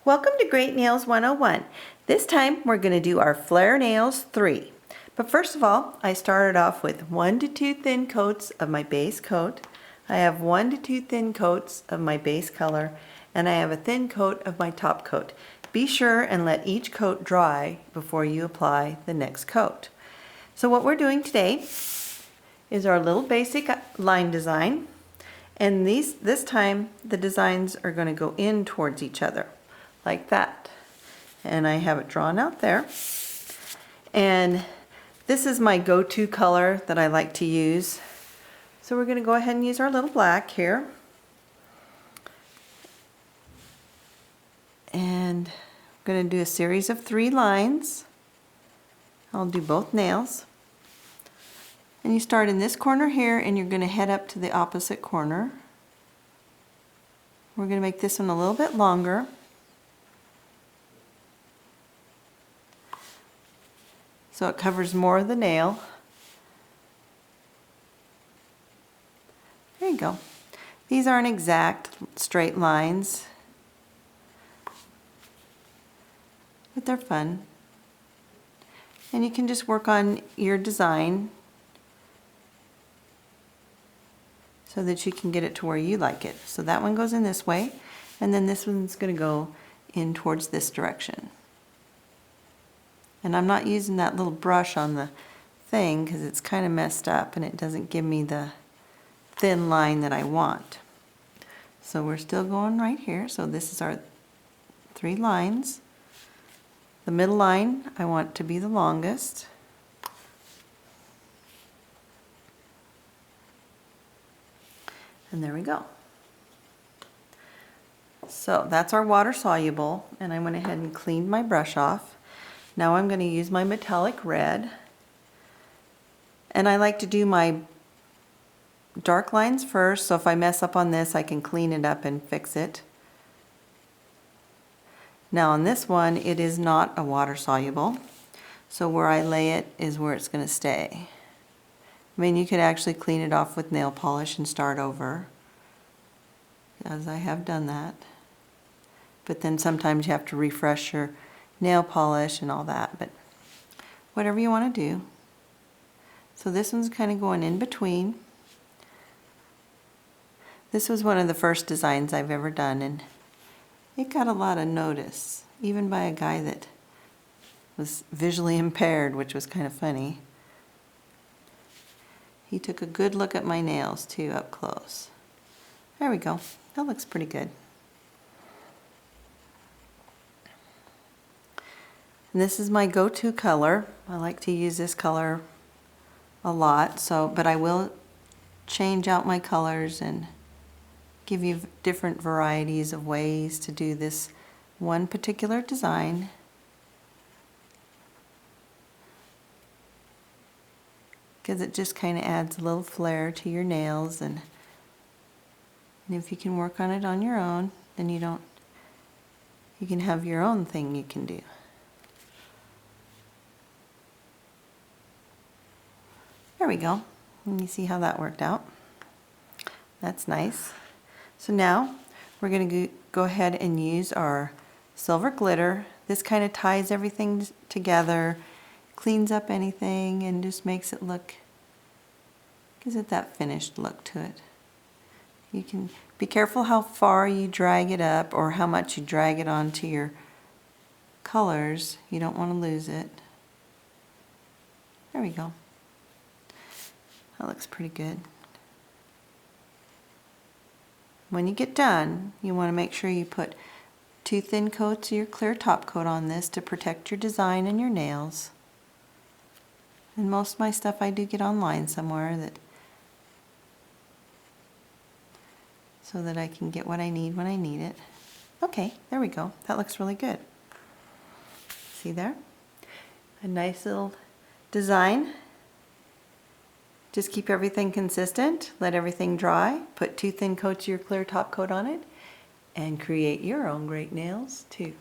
Welcome to Great Nails 101. This time we're going to do our Flair Nails 3. But first of all, I started off with 1 to 2 thin coats of my base coat. I have 1 to 2 thin coats of my base color, and I have a thin coat of my top coat. Be sure and let each coat dry before you apply the next coat. So what we're doing today is our little basic line design, and this time the designs are going to go in towards each other like that, and I have it drawn out there. And this is my go-to color that I like to use, so we're going to go ahead and use our little black here, and I'm going to do a series of 3 lines. I'll do both nails, and you start in this corner here and you're going to head up to the opposite corner. We're going to make this one a little bit longer. So it covers more of the nail. There you go. These aren't exact straight lines, but they're fun. And you can just work on your design so that you can get it to where you like it. So that one goes in this way, and then this one's going to go in towards this direction. And I'm not using that little brush on the thing because it's kind of messed up and it doesn't give me the thin line that I want. So we're still going right here. So this is our 3 lines. The middle line I want to be the longest. And there we go. So that's our water soluble, and I went ahead and cleaned my brush off. Now I'm going to use my metallic red, and I like to do my dark lines first, so if I mess up on this I can clean it up and fix it. Now on this one it is not a water soluble, so where I lay it is where it's going to stay. I mean, you could actually clean it off with nail polish and start over, as I have done that, but then sometimes you have to refresh your nail polish and all that, but whatever you want to do. So this one's kind of going in between. This was one of the first designs I've ever done, and it got a lot of notice, even by a guy that was visually impaired, which was kind of funny. He took a good look at my nails too, up close. There we go. That looks pretty good. And this is my go-to color. I like to use this color a lot, but I will change out my colors and give you different varieties of ways to do this one particular design. Because it just kind of adds a little flair to your nails, and if you can work on it on your own, then you can have your own thing you can do. There we go. And you see how that worked out. That's nice. So now we're going to go ahead and use our silver glitter. This kind of ties everything together, cleans up anything, and just makes it look, gives it that finished look to it. You can be careful how far you drag it up or how much you drag it onto your colors. You don't want to lose it. There we go. That looks pretty good. When you get done, you want to make sure you put 2 thin coats of your clear top coat on this to protect your design and your nails. And most of my stuff I do get online somewhere so that I can get what I need when I need it. Okay, there we go. That looks really good. See there? A nice little design. Just keep everything consistent, let everything dry, put 2 thin coats of your clear top coat on it, and create your own great nails too.